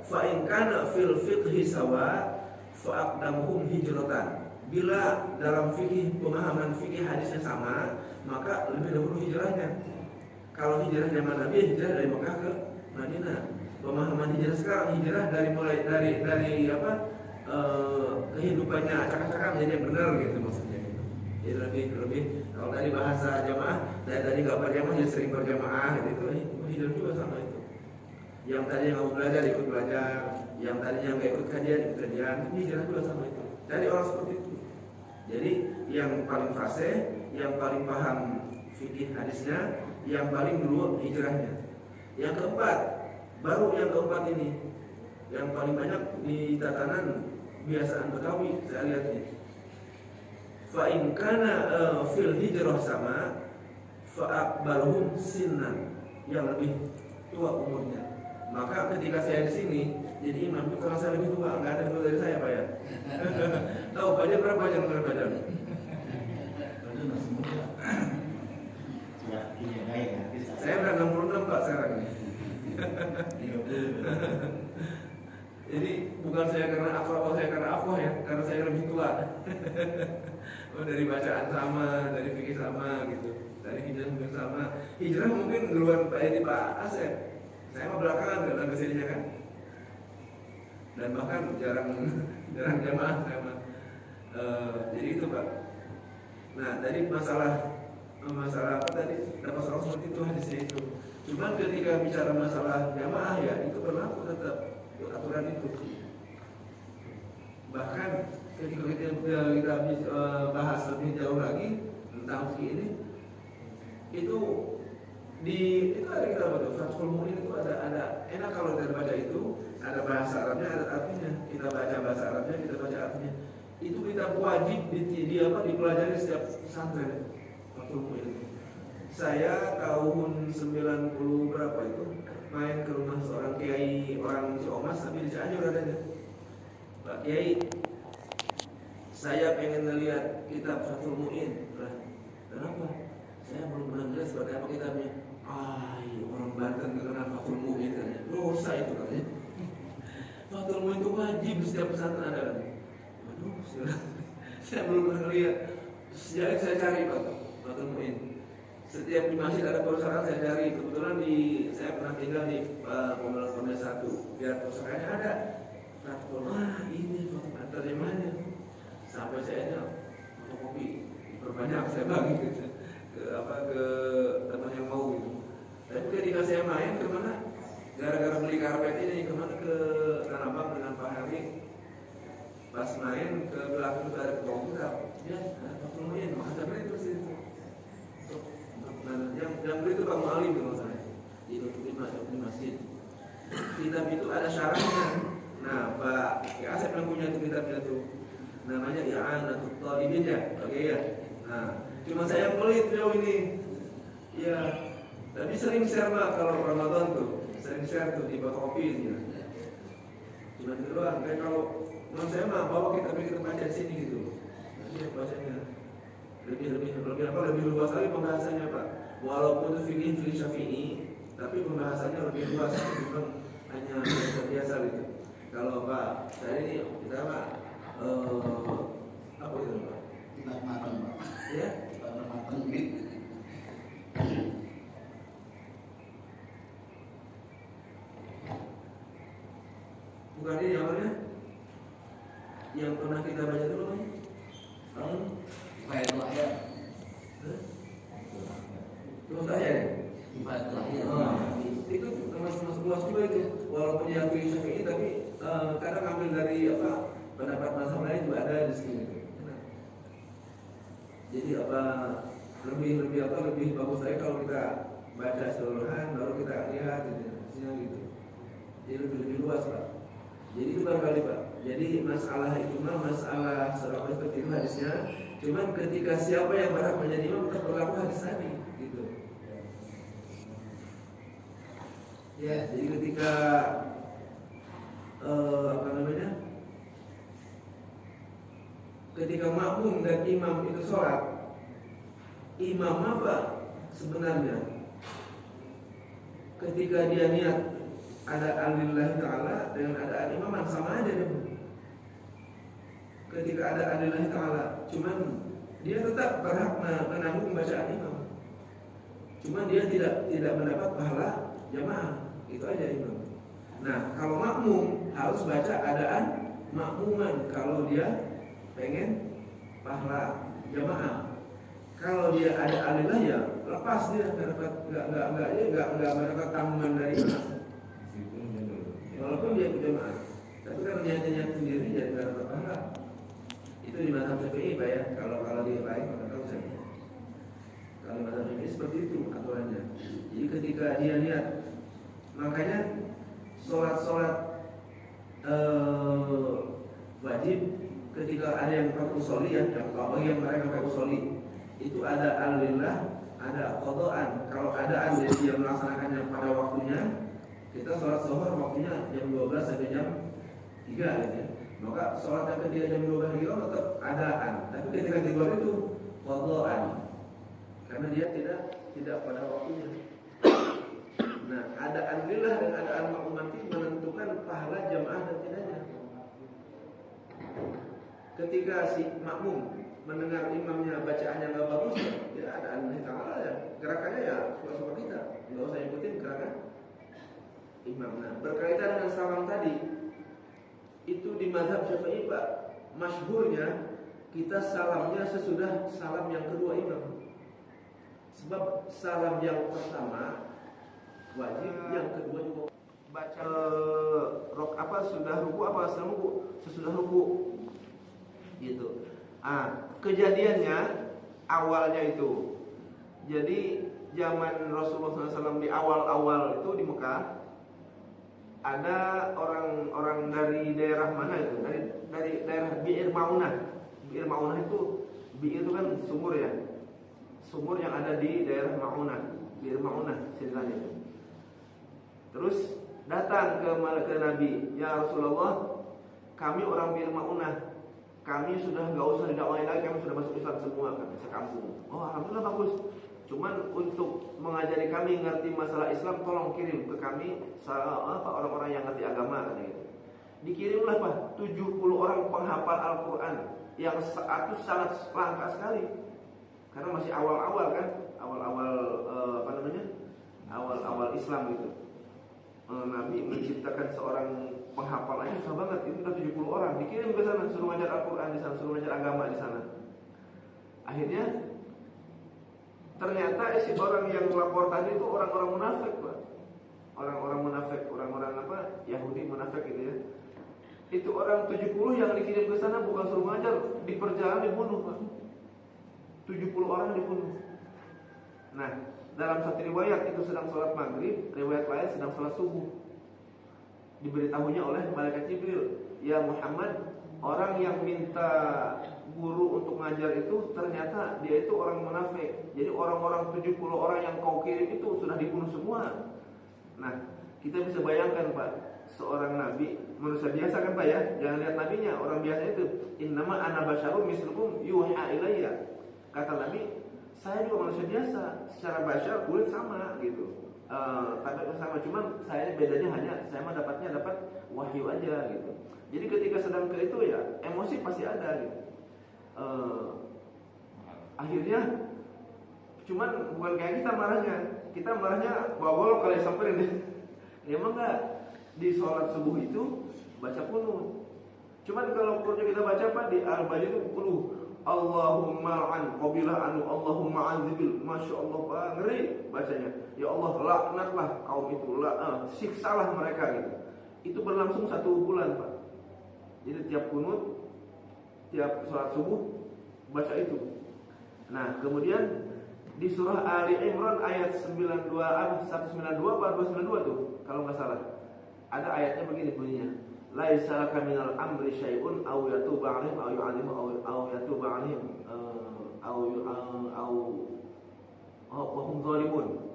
fa in kana fil fiqhi sawa fa aqdamuhum hijratan. Bila dalam fikih pemahaman fikih hadisnya sama, maka lebih dahulu hijrahnya. Kalau hijrah zaman Nabi, hijrah dari Mekah ke Madinah. Pemahaman hijrah sekarang hijrah dari kehidupannya acak-acakan menjadi yang benar gitu maksudnya. Jadi lebih kalau tadi bahasa jamaah, tadi nggak berjamaah jadi sering berjamaah gitu, hijrah juga sama itu. Yang tadi yang mau belajar ikut belajar, yang tadinya nggak ikut kajian ikut kajian, hijrah juga sama itu. Dari orang seperti itu. Jadi yang paling fasih, yang paling paham fikih hadisnya, yang paling dulu hijrahnya. Yang keempat, baru yang keempat ini, yang paling banyak di tatanan kebiasaan Betawi saya lihat ini. Fa in kana fil hijrah sama, fa aqbaluhum sinnan, yang lebih tua umurnya. Maka ketika saya di sini jadi imam itu karena saya lebih tua, nggak ada yang tua dari saya Pak ya. Tahu Pak Jan berapa Jan umur Pak Jan? Masih muda. Ya, iya baik ya. Saya udah 66 Pak sekarang ini. Jadi bukan saya karena afroh, saya karena afroh ya, karena saya lebih tua. Dari bacaan sama, dari fikih sama gitu, dari hijrah mungkin sama. Hijrah mungkin duluan Pak Edi Pak Asep. Saya mah belakangan dalam kesininya kan. Dan bahkan jarang jamaah saya mah. Jadi itu Pak. Nah tadi masalah apa tadi? Dapat soal seperti itu hadisnya itu. Cuma ketika bicara masalah jamaah ya itu berlaku tetap aturan itu. Bahkan ketika kita bahas lebih jauh lagi tentang fikih ini, itu ada kita baca Fathul Mu'in itu ada enak kalau kita baca itu ada bahasa Arabnya ada artinya, kita baca bahasa Arabnya kita baca artinya, itu kita wajib dipelajari setiap pesantren Fathul Mu'in. Saya tahun 90 berapa itu main ke rumah seorang kiai orang Ciomas tapi di Cianjur adanya. Pak Kiai, saya pengen ngelihat kitab Fathul Mu'in. Kenapa? Saya belum pernah lihat seperti apa kitabnya. Orang Banten kenal Fathul Mu'in katanya. Dosa itu katanya. Fathul Mu'in itu wajib setiap pesantren ada. Waduh, saya belum pernah lihat. Jadi saya cari Fathul Mu'in. Setiap di masjid ada perpustakaan saya cari. Kebetulan saya pernah tinggal di Pondok 1. Biar perpustakaannya ada. Ini terjemahannya. Sampai saya fotokopi berbanyak saya bagi ke teman yang mau gitu. Tapi ketika saya main kemana? Gara-gara beli karpet ini kemana ke Tanah Abang dengan Pak Hari. Pas main ke belakang itu ada komputer. Ya, Fathul Mu'in. Maka saya beli terus itu. Yang beli itu Pak Mu'alim kalau saya. Di masjid. Kitab itu ada syaratnya. Nah, Pak Asep yang punya itu kitabnya tuh. Namanya I'anatul Talibin ya, oke ya. Nah, cuma saya yang pelit jauh ini. Ya, tapi sering share Pak kalau Ramadan tuh, sering share tuh di fotokopi gitu. Cuma itu doang. Kayak kalau menurut saya mah bawa kita baca di sini gitu. Nanti bacanya lebih luas lagi pembahasannya Pak. Walaupun itu fikih Syafi'i, tapi pembahasannya lebih luas bukan hanya biasa gitu. Kalau Pak, saya ini kita Pak apa itu Pak? Kita matang Pak. Ya? Kita matang gitu. Bukan ini namanya? Yang pernah kita baca dulu namanya? Faedah ya. Terus saya ya? Faedah ya. Itu termasuk luas juga itu. Walaupun yang fikih Syafi'i tapi kadang ambil dari pendapat mazhab lain juga ada di sini. Jadi lebih bagus lagi kalau kita baca keseluruhan baru kita lihat gitu. Jadi lebih luas Pak. Jadi itu barangkali Pak. Jadi masalah itu mah masalah secara seperti itu hadisnya. Cuman ketika siapa yang berhak menjadi imam tetap berlaku hadis tadi, gitu. Ya, jadi ketika ketika makmum dan imam itu sholat, imam apa sebenarnya? Ketika dia niat ada alillahi ta'ala dengan ada al-imaman sama aja dong. Ketika ada alillahi ta'ala, cuman dia tetap berhak menanggung bacaan imam. Cuman dia tidak mendapat pahala jamaah. Itu aja imam. Nah, kalau makmum harus baca adaan makmuman kalau dia pengen pahala jamaah. Kalau dia ada alillah ya lepas dia nggak mendapat tanggungan dari imam. Walaupun dia jamaah, tapi kalau niatnya sendiri jadi nggak dapat pahala. Itu di mazhab Syafi'i Pak ya. Kalau di lain nggak tahu saya. Kalau mazhab Syafi'i seperti itu aturannya. Jadi ketika dia niat, makanya sholat wajib ketika ada yang pakai usoli ya, bagi yang mereka pakai usoli itu ada alillah, ada qadaan. Kalau ada dia melaksanakannya pada waktunya, kita sholat zuhur waktunya jam 12 sampai jam 3 gitu ya. Maka sholat yang ketika jam 12 itu tetap adaan. Tapi ketika di luar itu qadaan, karena dia tidak pada waktunya. Nah, adaan lillah dan adaan makmumati menentukan pahala jamaah dan tidaknya. Ketika si makmum mendengar imamnya bacaannya nggak bagus, ya adaan ta'ala ya, gerakannya ya suka-suka kita, nggak usah ikutin gerakan imam. Nah, berkaitan dengan salam tadi, itu di mazhab Syafi'i Pak, masyhurnya kita salamnya sesudah salam yang kedua imam. Sebab salam yang pertama wajib, yang kedua juga baca sudah ruku apa sesudah ruku gitu. Kejadiannya awalnya itu, jadi zaman Rasulullah SAW di awal-awal itu di Mekah ada orang-orang dari daerah mana itu, dari daerah Bi'ir Ma'unah. Bi'ir Ma'unah itu, Bi'ir itu kan sumur ya, sumur yang ada di daerah Ma'unah, Bi'ir Ma'unah ceritanya itu. Terus datang ke Nabi, ya Rasulullah, kami orang Bi'ir Ma'unah, kami sudah nggak usah didakwain lagi, kami sudah masuk Islam semua kan, sekampung. Oh alhamdulillah bagus. Cuman untuk mengajari kami ngerti masalah Islam, tolong kirim ke kami orang-orang yang ngerti agama kan gitu. Dikirimlah Pak 70 orang penghafal Al-Quran yang itu sangat langka sekali. Karena masih awal-awal kan, awal-awal awal-awal Islam gitu. Nabi menciptakan seorang penghafal aja susah banget. Itu udah 70 orang dikirim ke sana, suruh ngajar Al-Quran di sana, suruh ngajar agama di sana. Akhirnya ternyata si orang yang melapor tadi itu orang-orang munafik Pak. Orang-orang munafik, orang-orang Yahudi munafik gitu ya. Itu orang 70 yang dikirim ke sana bukan suruh ngajar, di perjalanan dibunuh Pak. 70 orang dibunuh. Nah, dalam satu riwayat itu sedang sholat maghrib, riwayat lain sedang sholat subuh. Diberitahunya oleh malaikat Jibril, ya Muhammad, orang yang minta guru untuk ngajar itu ternyata dia itu orang munafik. Jadi orang-orang 70 orang yang kau kirim itu sudah dibunuh semua. Nah, kita bisa bayangkan Pak, seorang nabi, manusia biasa kan Pak ya, jangan lihat nabinya, orang biasa itu. Innama ana basyarum mislukum yuha ilayya. Kata Nabi, saya juga manusia biasa, secara basyar kulit sama gitu. Tapi sama, cuman saya bedanya hanya saya mah dapat wahyu aja gitu. Jadi ketika sedang ke itu ya emosi pasti ada gitu. Akhirnya cuman bukan kayak kita marahnya bawa kali samperin deh. Ya emang enggak, di sholat subuh itu baca kunut. Cuman kalau kunutnya kita baca Pak di Al-Baqarah itu kunut. Allahumma an qabilah anu Allahumma anzibil, masya Allah Pak, ngeri bacanya. Ya Allah laknatlah kaum itu, siksalah mereka gitu. Itu berlangsung 1 bulan Pak. Jadi tiap kunut, tiap sholat subuh baca itu. Nah kemudian di surah Ali Imran ayat 192 atau 292 tuh kalau nggak salah, ada ayatnya begini bunyinya. laisa laka minal amri syai'un aw yatuba 'alaihim aw yu'adzim aw yatuba 'alaihim aw hum zalimun.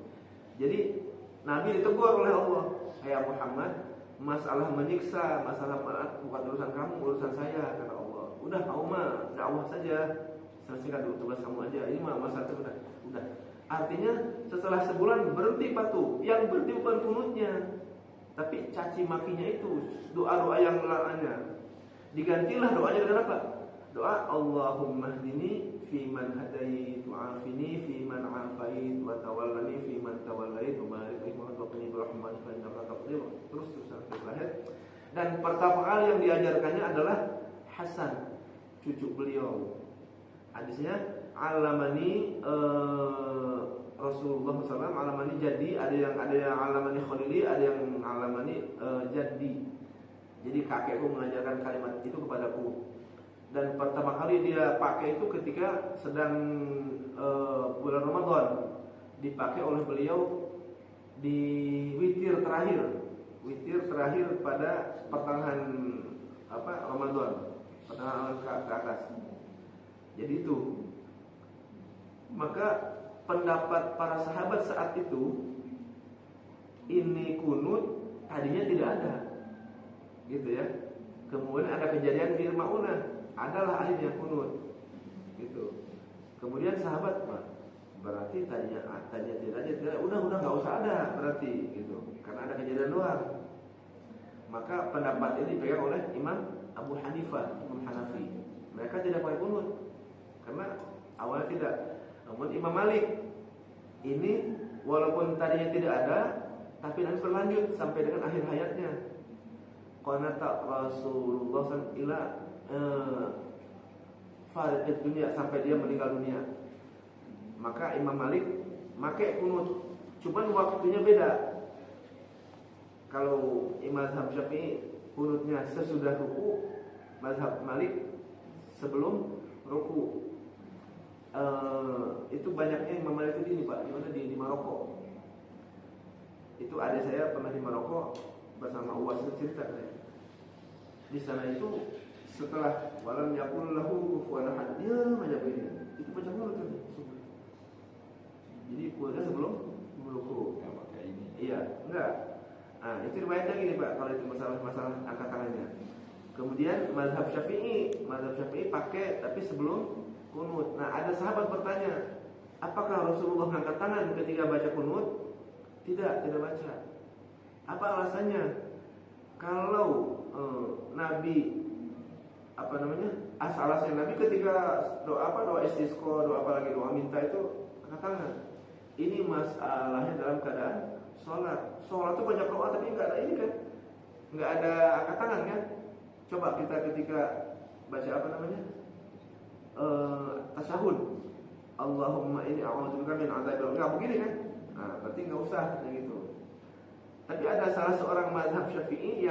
Jadi Nabi ditegur oleh Allah, "Hai Muhammad, masalah menyiksa, masalah bukan urusan kamu, urusan saya," kata Allah. Udah kamu mah dakwah saja, selesaikan dulu tugas kamu aja. Ini mah masalah itu udah. Artinya setelah sebulan berhenti patuh. Yang berhenti bukan kunutnya, tapi caci makinya itu, doa-doa yang melarangnya. Digantilah doanya dengan apa? Doa Allahumma hdini fi man hadait wa afini fi man afait wa tawallani fi man tawallait wa barik li wa qini bi rahmatika innaka taqdir. Terus sampai terakhir. Dan pertama kali yang diajarkannya adalah Hasan, cucu beliau. Hadisnya alamani Rasulullah SAW alamani jadi, ada yang alamani khalili, ada yang alamani jadi. Jadi kakekku mengajarkan kalimat itu kepadaku. Dan pertama kali dia pakai itu ketika sedang bulan Ramadan, dipakai oleh beliau di witir terakhir pada pertengahan Ramadan, pertengahan ke atas. Jadi itu, maka pendapat para sahabat saat itu, ini kunut tadinya tidak ada, gitu ya. Kemudian ada kejadian di Maunah, adalah akhirnya kunut, gitu. Kemudian sahabat, berarti tadinya tidak, udah nggak usah ada berarti, gitu. Karena ada kejadian luar. Maka pendapat ini dipegang oleh Imam Abu Hanifah, Imam Hanafi. Mereka tidak pakai kunut karena awalnya tidak. Namun Imam Malik ini walaupun tadinya tidak ada, tapi nanti berlanjut sampai dengan akhir hayatnya. Qanata Rasulullah ila fariqid dunia, sampai dia meninggal dunia. Maka Imam Malik pakai kunut, cuman waktunya beda. Kalau mazhab Syafi'i kunutnya sesudah ruku, mazhab Malik sebelum ruku. Itu banyaknya Imam Malik itu ini Pak, di Maroko. Itu adik saya pernah di Maroko bersama Uwas, cerita saya. Di sana itu setelah walam yakul lahu kufuwan ahad, dia banyak ini. Itu baca mulut kan. Jadi kunutnya sebelum ruku. Enggak pakai ini. Iya, enggak. Nah, itu riwayatnya gini Pak, kalau itu masalah angkat tangannya. Kemudian mazhab Syafi'i pakai tapi sebelum kunut. Nah, ada sahabat bertanya, apakah Rasulullah angkat tangan ketika baca kunut? Tidak baca. Apa alasannya? Kalau Nabi asalnya Nabi ketika doa istisqa, doa apa lagi, doa minta itu angkat tangan. Ini masalahnya dalam keadaan sholat itu banyak doa tapi nggak ada ini kan, nggak ada angkat tangan kan. Coba kita ketika baca tasyahud, Allahumma inni a'udzubika min adzabil, nggak begini kan. Nah, berarti nggak usah kayak gitu. Tapi ada salah seorang mazhab Syafi'i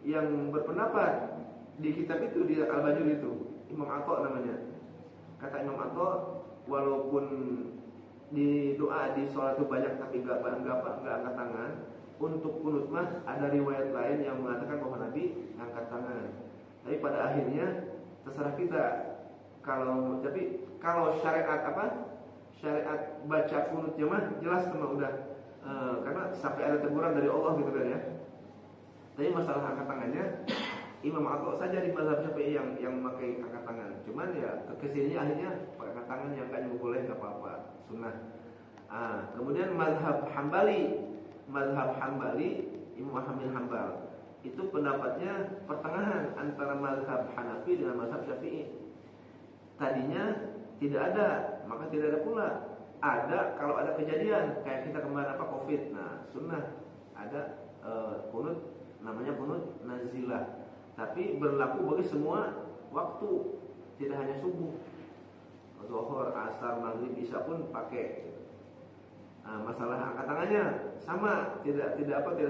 yang berpendapat di kitab itu, di Al-Bajur itu, Imam Atha namanya. Kata Imam Atha, walaupun di doa di sholat itu banyak tapi enggak angkat tangan, untuk kunut mah ada riwayat lain yang mengatakan bahwa Nabi angkat tangan. Tapi pada akhirnya terserah kita. Kalau syariat baca kunutnya mah jelas sama udah, karena sampai ada teguran dari Allah gitu kan ya. Tapi masalah angkat tangannya, Imam Atha saja di mazhab Syafi'i yang memakai angkat tangan. Cuman ya kesininya akhirnya pakai angkat tangan, yang kan boleh nggak apa-apa, sunnah. Kemudian mazhab Hambali, Imam Ahmad bin Hanbal itu pendapatnya pertengahan antara mazhab Hanafi dengan mazhab Syafi'i. Tadinya tidak ada, maka tidak ada pula. Ada kalau ada kejadian kayak kita kemarin COVID. Nah, sunnah ada kunut, namanya kunut nazilah. Tapi berlaku bagi semua waktu, tidak hanya subuh, zuhur, asar, maghrib, isya pun pakai. Masalah angkat tangannya sama, tidak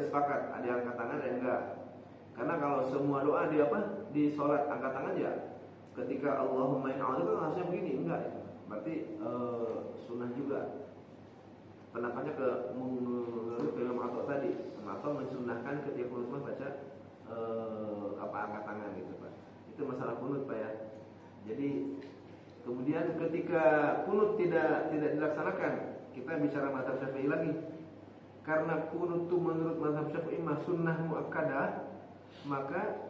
sepakat. Ada yang angkat tangan, ada yang enggak. Karena kalau semua doa di sholat angkat tangan ya, ketika Allahumma inna a'udzubika harusnya begini, enggak. Berarti sunnah juga. Pendapatnya menurut Imam Atha tadi, Imam Atha mensunnahkan ketika kunut baca angkat tangan gitu Pak. Itu masalah kunut Pak ya. Jadi kemudian ketika kunut tidak dilaksanakan, kita bicara mazhab Syafi'i lagi. Karena kunut itu menurut mazhab Syafi'i sunnah muakkadah, maka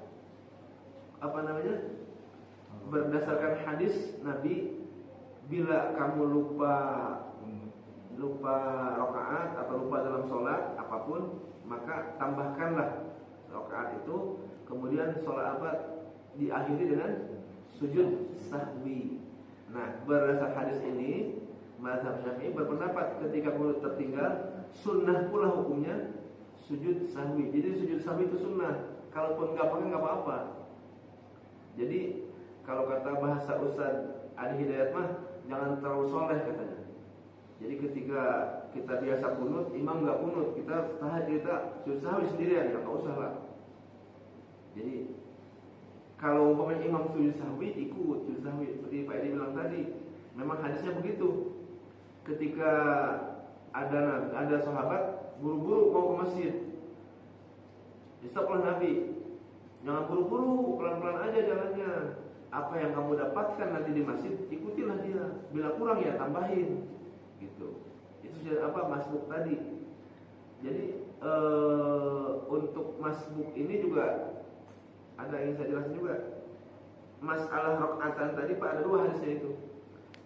berdasarkan hadis Nabi, bila kamu lupa rakaat atau lupa dalam sholat apapun, maka tambahkanlah rakaat itu, kemudian sholat diakhiri dengan sujud sahwi. Nah, berdasar hadis ini mazhab Syafi'i berpendapat ketika kunut tertinggal, sunnah pula hukumnya sujud sahwi. Jadi sujud sahwi itu sunnah, kalaupun nggak pakai nggak apa-apa. Jadi kalau kata bahasa Ustaz Adi Hidayat jangan terlalu soleh katanya. Jadi ketika kita biasa kunut, imam nggak kunut, kita sujud sahwi sendirian, ya nggak usah lah. Jadi kalau umpamanya imam sujud sahwi, ikut sujud sahwi seperti Pak Edi bilang tadi. Memang hadisnya begitu. Ketika ada sahabat buru-buru mau ke masjid, stoplah Nabi, jangan buru-buru, pelan-pelan aja jalannya. Apa yang kamu dapatkan nanti di masjid, ikutilah dia. Bila kurang ya tambahin. Gitu. Itu sudah masbuk tadi. Jadi untuk masbuk ini juga ada yang saya jelaskan juga. Masalah rakaatan tadi Pak, ada dua hadisnya itu.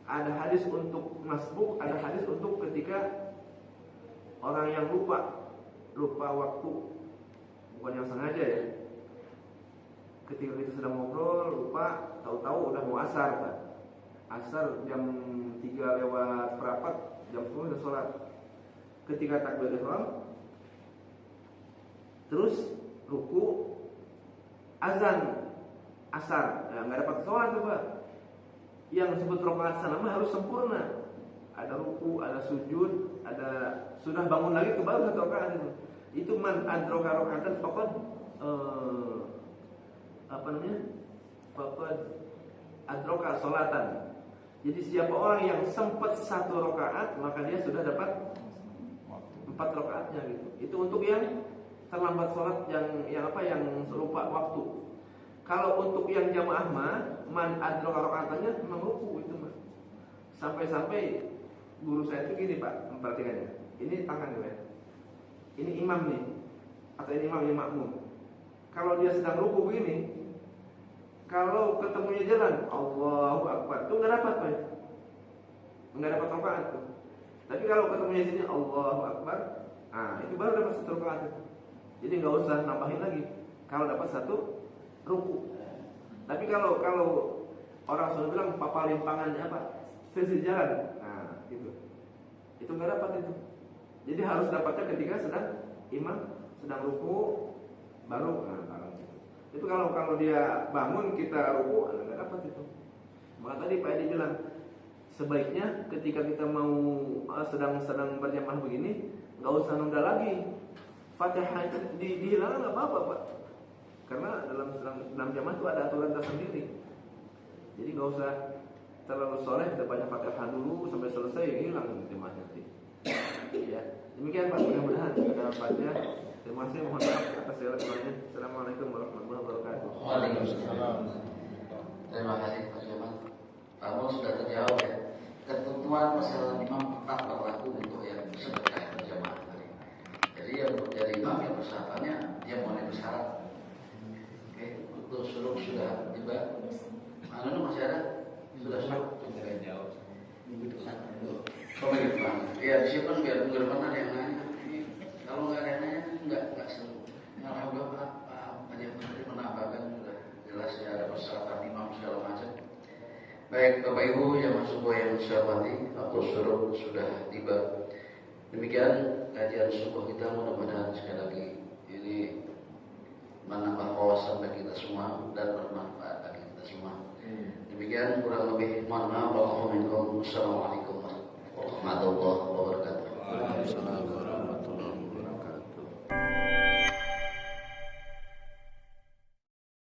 Ada hadis untuk masbuk, ada hadis untuk ketika orang yang lupa waktu, bukan yang sengaja ya. Ketika kita sedang ngobrol, lupa, tahu-tahu udah mau asar Pak. Asar jam 3 lewat seperempat, jam 10 sudah sholat. Ketika takbir ihram, terus ruku, azan, asar, nggak dapat sholat tuh Pak. Yang disebut rakaat sana harus sempurna. Ada ruku, ada sujud, sudah bangun lagi ke baru satu rakaat itu. Itu man adraka rakaatan faqad faqad adraka sholatan. Jadi siapa orang yang sempat satu rakaat, maka dia sudah dapat 4 rakaatnya gitu. Itu untuk yang terlambat sholat, yang lupa waktu. Kalau untuk yang jamaah man adraka rakaatannya memang ruku itu mah. Sampai-sampai guru saya itu gini Pak, memperhatikannya. Ini tangan gue. Ini imam nih, atau ini imam, ini makmum. Kalau dia sedang ruku begini, kalau ketemunya jalan, Allahu Akbar, itu nggak dapat Pak. Nggak dapat rakaat tuh. Tapi kalau ketemunya sini Allahu Akbar, itu baru dapat 1 rakaat. Jadi nggak usah nambahin lagi. Kalau dapat 1 ruku. Tapi kalau orang sudah bilang papalin pangannya sesi jalan, gitu. Itu nggak dapat itu. Jadi harus dapatnya ketika imam sedang ruku, baru itu kalau dia bangun kita ruku, nggak dapat itu. Maka tadi Pak Edi bilang, sebaiknya ketika kita mau sedang berjamaah begini, nggak usah nunda lagi. Fatihah itu dihilangkan nggak apa-apa Pak. Karena dalam jamaah itu ada aturan tersendiri. Jadi nggak usah terlalu soleh, kita baca Fatihah dulu sampai selesai, hilang jamaah nanti. Ya, demikian Pak, mudah-mudahan ada manfaatnya. Terima kasih, mohon maaf atas segala kurangnya. Assalamualaikum warahmatullahi wabarakatuh. Waalaikumsalam. Terima kasih Pak Jamal. Kamu sudah terjawab ya. Ketentuan masalah imam tetap berlaku untuk yang sedekah berjamaah. Jadi yang menjadi imam yang persyaratannya dia mulai bersyarat. Oke, untuk suruh sudah tiba. Mana masih ada? Sudah suruh. Sudah jauh. Minggu depan. Minggu depan. Ya disiapkan biar minggu depan ada yang nanya. Kalau nggak ada yang nanya, nggak seru. Alhamdulillah Pak Menteri menambahkan sudah jelas ya, ada persyaratan imam segala macam. Baik Bapak Ibu yang masuk yang saya hormati, waktu suruh sudah tiba. Demikian kajian subuh kita, mudah-mudahan sekali lagi ini menambah wawasan bagi kita semua dan bermanfaat bagi kita semua. Demikian kurang lebih, mohon maaf. Wassalamualaikum warahmatullahi wabarakatuh.